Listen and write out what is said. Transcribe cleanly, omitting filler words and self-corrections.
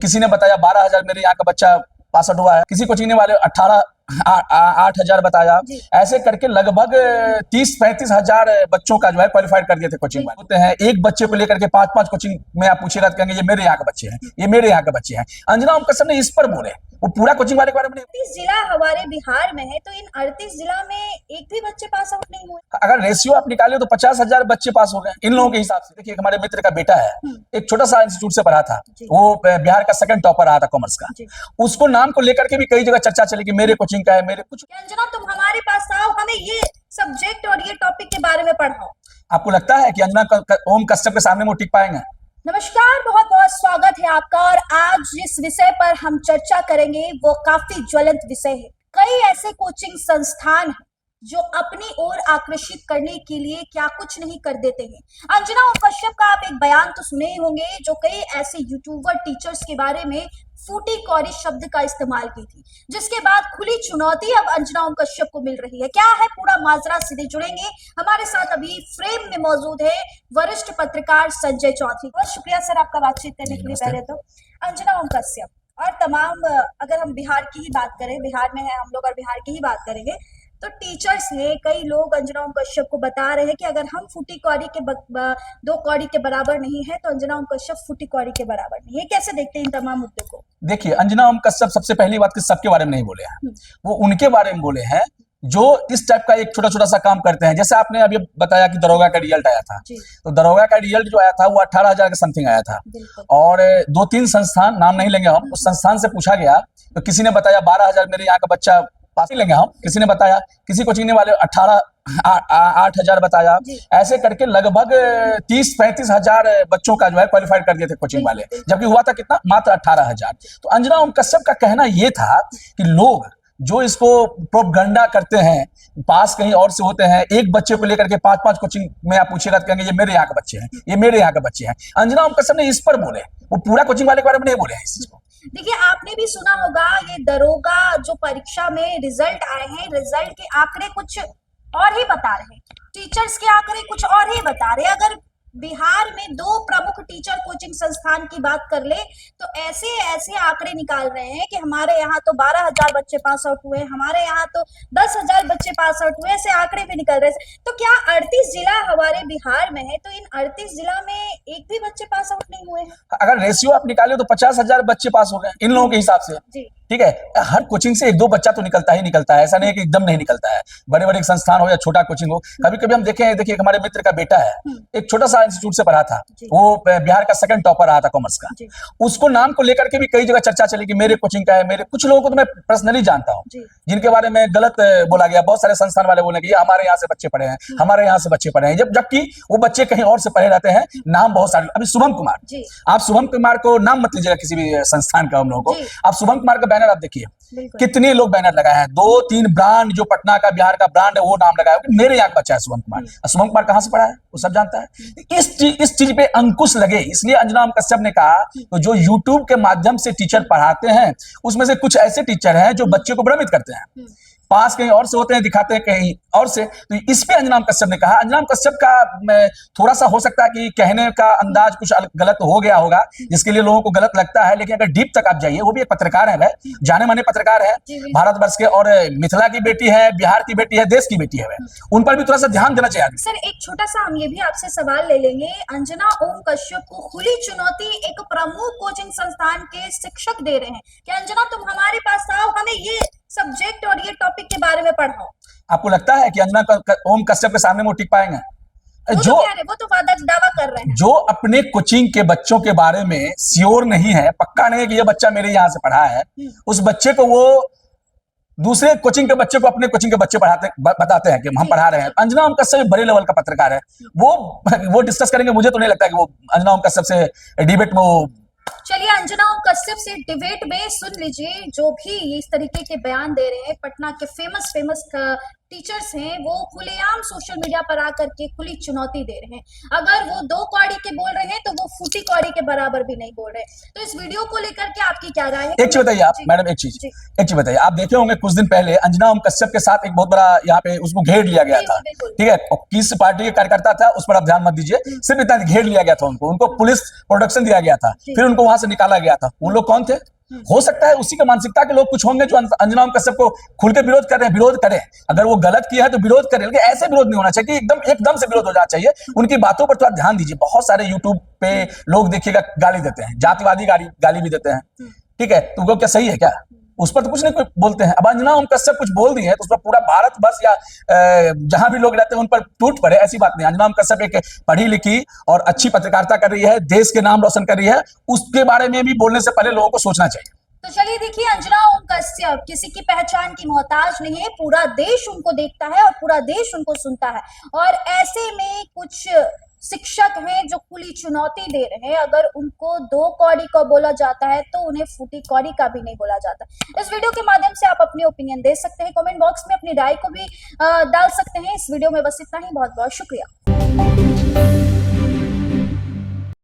किसी ने बताया 12,000 मेरे यहाँ का बच्चा पास आउट हुआ है, किसी कोचिंग वाले 8,000 बताया। ऐसे करके लगभग 30-35 हजार बच्चों का जो है क्वालिफाइड कर दिए थे कोचिंग वाले। होते हैं एक बच्चे को लेकर के 5-5 कोचिंग में आप पूछिएगा तो कहेंगे ये मेरे यहाँ के बच्चे हैं, ये मेरे यहाँ के बच्चे हैं। अंजना ओम कश्यप ने इस पर बोले, वो पूरा कोचिंग वाले के बारे में नहीं। 38 जिला हमारे बिहार में है, तो इन 38 जिला में एक भी बच्चे पास आउट नहीं हुए। अगर रेशियो आप निकाले तो 50,000 बच्चे पास हो गए इन लोगों के हिसाब से। देखिए हमारे मित्र का बेटा है, एक छोटा सा इंस्टीट्यूट से पढ़ा था, वो बिहार का 2nd टॉपर रहा था कॉमर्स का। उसको नाम को लेकर के भी कई जगह चर्चा चली कि मेरे कोचिंग का है, मेरे कुछ। अंजना तुम हमारे पास आओ, हमें ये सब्जेक्ट और ये टॉपिक के बारे में पढ़ाओ। आपको लगता है कि अंजना ओम कश्यप के सामने वो टिक पाएंगे? नमस्कार, बहुत बहुत स्वागत है आपका। और आज जिस विषय पर हम चर्चा करेंगे वो काफी ज्वलंत विषय है। कई ऐसे कोचिंग संस्थान हैं जो अपनी ओर आकर्षित करने के लिए क्या कुछ नहीं कर देते हैं। अंजना ओम कश्यप का आप एक बयान तो सुने ही होंगे, जो कई ऐसे यूट्यूबर टीचर्स के बारे में फूटी कौड़ी शब्द का इस्तेमाल की थी, जिसके बाद खुली चुनौती अब अंजना ओम कश्यप को मिल रही है। क्या है पूरा माजरा, सीधे जुड़ेंगे। हमारे साथ अभी फ्रेम में मौजूद है वरिष्ठ पत्रकार संजय चौधरी। बहुत शुक्रिया सर आपका बातचीत करने के लिए। पहले तो अंजना ओम कश्यप और तमाम, अगर हम बिहार की ही बात करें, बिहार में है हम लोग और बिहार की ही बात करेंगे, तो टीचर्स हैं, कई लोग अंजना ओम कश्यप को बता रहे हैं कि अगर हम फूटी कौड़ी के 2 कौड़ी के बराबर नहीं है तो अंजना ओम कश्यप फूटी कौड़ी के बराबर नहीं है। कैसे देखते हैं इन तमाम मुद्दों को? देखिए अंजना ओम कश्यप सबसे पहली बात कि सबके बारे में नहीं बोले हैं, वो उनके बारे में बोले हैं जो इस टाइप का एक छोटा छोटा सा काम करते हैं। जैसे आपने अभी बताया कि दरोगा का रिजल्ट आया था, तो दरोगा का रिजल्ट जो आया था वो 18,000 के समथिंग आया था, और 2-3 संस्थान, नाम नहीं लेंगे हम, उस संस्थान से पूछा गया तो किसी ने बताया 12,000 मेरे यहाँ का बच्चा पास नहीं लेंगे हम, किसी ने बताया, किसी कोचिंग वाले 8,000 बताया। ऐसे करके लगभग 30-35 हजार बच्चों का जो है क्वालिफाइड कर दिए थे कोचिंग वाले, जबकि हुआ था कितना, मात्र 18,000। तो अंजना ओम कश्यप का कहना ये था कि लोग जो इसको प्रोपगंडा करते हैं, पास कहीं और से होते हैं, एक बच्चे को लेकर के 5-5 कोचिंग में आप पूछिएगा तो कहेंगे ये मेरे यहाँ के बच्चे हैं, ये मेरे यहाँ के बच्चे हैं। अंजना ओम कश्यप ने इस पर बोले, वो पूरा कोचिंग वाले के बारे में नहीं बोले हैं इस चीज को। देखिए आपने भी सुना होगा, ये दरोगा जो परीक्षा में रिजल्ट आए हैं, रिजल्ट के आंकड़े कुछ और ही बता रहे हैं, टीचर्स के आंकड़े कुछ और ही बता रहे हैं। अगर बिहार में 2 प्रमुख टीचर कोचिंग संस्थान की बात कर ले तो ऐसे ऐसे आंकड़े निकाल रहे हैं कि हमारे यहाँ तो 12,000 बच्चे पास आउट हुए, हमारे यहाँ तो 10,000 बच्चे पास आउट हुए, ऐसे आंकड़े भी निकल रहे हैं। तो क्या 38 जिला हमारे बिहार में है, तो इन 38 जिला में एक भी बच्चे पास आउट नहीं हुए हैं? अगर रेशियो आप निकाले तो 50,000 बच्चे पास हो गए इन लोगों के हिसाब से। ठीक है, हर कोचिंग से 1-2 बच्चा तो निकलता ही निकलता है, ऐसा नहीं है कि एकदम नहीं निकलता है। बड़े बड़े संस्थान हो या छोटा कोचिंग हो, कभी कभी हम देखे हैं, देखिए हमारे मित्र का बेटा है, एक छोटा सा इंस्टीट्यूट से पढ़ा था, वो बिहार का 2nd टॉपर रहा था कॉमर्स का। उसको नाम को लेकर के भी कई जगह चर्चा चली कि मेरे कोचिंग का है, मेरे। कुछ लोगों को तो मैं पर्सनली जानता हूँ जिनके बारे में गलत बोला गया, बहुत सारे संस्थान वाले बोले कि हमारे यहाँ से बच्चे पढ़े हैं, हमारे यहाँ से बच्चे पढ़े हैं, जबकि वो बच्चे कहीं और से पढ़े रहते हैं। नाम बहुत सारे, अभी शुभम कुमार, आप शुभम कुमार को नाम मत लीजिएगा किसी भी संस्थान का, हम लोगों को। आप शुभम कुमार का बैनर आप देखिए, कितने लोग बैनर लगाए हैं, 2-3 ब्रांड, जो पटना का, बिहार का ब्रांड है, वो नाम लगाया कि मेरे यहाँ का बच्चा है शुभम कुमार। शुभम कुमार कहाँ से पढ़ा है वो सब जानता है। इस चीज पे अंकुश लगे, इसलिए अंजना ओम कश्यप ने कहा तो जो यूट्यूब के माध्यम से टीचर पढ़ाते हैं उसमें से कुछ ऐसे टीचर हैं जो बच्चे को भ्रमित करते हैं, पास कहीं और से होते हैं, दिखाते हैं कहीं और से। तो इस पे अंजना ओम कश्यप ने कहा। अंजना ओम कश्यप का थोड़ा सा हो सकता है कि कहने का अंदाज कुछ गलत हो गया होगा, जिसके लिए लोगों को गलत लगता है, लेकिन अगर डीप तक आप जाइए, वो भी एक पत्रकार है, वह जाने माने पत्रकार है भारतवर्ष के, और मिथिला की बेटी है, बिहार की बेटी है, देश की बेटी है, वह उन पर भी थोड़ा सा ध्यान देना चाहिए। सर एक छोटा सा हम ये भी आपसे सवाल ले लेंगे, अंजना ओम कश्यप को खुली चुनौती एक प्रमुख कोचिंग संस्थान के शिक्षक दे रहे हैं कि अंजना तुम हमारे पास आओ, हमें ये सब्जेक्ट और ये टॉपिक के बारे में पढ़ाओ। आपको लगता है कि अंजना ओम कश्यप के सामने वो टिक पाएंगे? वो तो दावा कर रहे हैं, जो अपने कोचिंग के बच्चों के बारे में श्योर नहीं है, पक्का नहीं है कि ये बच्चा मेरे यहाँ से पढ़ा है, उस बच्चे को वो दूसरे कोचिंग के बच्चे को अपने कोचिंग के बच्चे बताते हैं कि हम पढ़ा रहे हैं। अंजना ओम कश्यप बड़े लेवल का पत्रकार है, वो डिस्कस करेंगे। मुझे तो नहीं लगता कि वो अंजना ओम कश्यप से डिबेट में वो। चलिए अंजना ओम कश्यप से डिबेट में सुन लीजिए, जो भी इस तरीके के बयान दे रहे हैं, पटना के फेमस टीचर्स हैं वो खुलेआम सोशल मीडिया पर आकर के खुली चुनौती दे रहे हैं। अगर वो 2 कौड़ी के बोल रहे हैं तो वो फूटी कौड़ी के बराबर भी नहीं बोल रहे। तो इस वीडियो को लेकर के आपकी क्या राय है? एक चीज बताइए आप मैडम, एक चीज बताइए, आप देखे होंगे कुछ दिन पहले अंजना ओम कश्यप के साथ एक बहुत बड़ा यहाँ पे उसको घेर लिया गया था, ठीक है, किस पार्टी के कार्यकर्ता था उस पर आप ध्यान मत दीजिए, सिर्फ इतना घेर लिया गया था उनको पुलिस प्रोटेक्शन दिया गया था, फिर उनको वहां से निकाला गया था। वो लोग कौन थे? हो सकता है उसी के मानसिकता के लोग कुछ होंगे जो अंजना ओम कश्यप को खुल के विरोध कर रहे हैं। विरोध करें, अगर वो गलत किया है तो विरोध करें, लेकिन ऐसे विरोध नहीं होना चाहिए कि एकदम से विरोध हो जाना चाहिए। उनकी बातों पर थोड़ा ध्यान दीजिए। बहुत सारे यूट्यूब पे लोग देखिएगा गाली देते हैं, जातिवादी गाली भी देते हैं, ठीक है, तो वो क्या सही है क्या? उस पर तो कुछ नहीं बोलते हैं। अब अंजना ओम कश्यप कुछ बोल दी है तो उस पर पूरा भारत बस या जहां भी लोग रहते हैं उन पर टूट पड़े, ऐसी बात नहीं। अंजना ओम कश्यप एक पढ़ी लिखी और अच्छी पत्रकारिता कर रही है, देश के नाम रोशन कर रही है, उसके बारे में भी बोलने से पहले लोगों को सोचना चाहिए। तो चलिए देखिए, अंजना ओम कश्यप किसी की पहचान की मोहताज नहीं है, पूरा देश उनको देखता है और पूरा देश उनको सुनता है। और ऐसे में कुछ शिक्षक हैं जो खुली चुनौती दे रहे हैं, अगर उनको 2 कौड़ी को बोला जाता है तो उन्हें फूटी कौड़ी का भी नहीं बोला जाता। इस वीडियो के माध्यम से आप अपनी ओपिनियन दे सकते हैं, कमेंट बॉक्स में अपनी राय को भी डाल सकते हैं। इस वीडियो में बस इतना ही, बहुत बहुत शुक्रिया।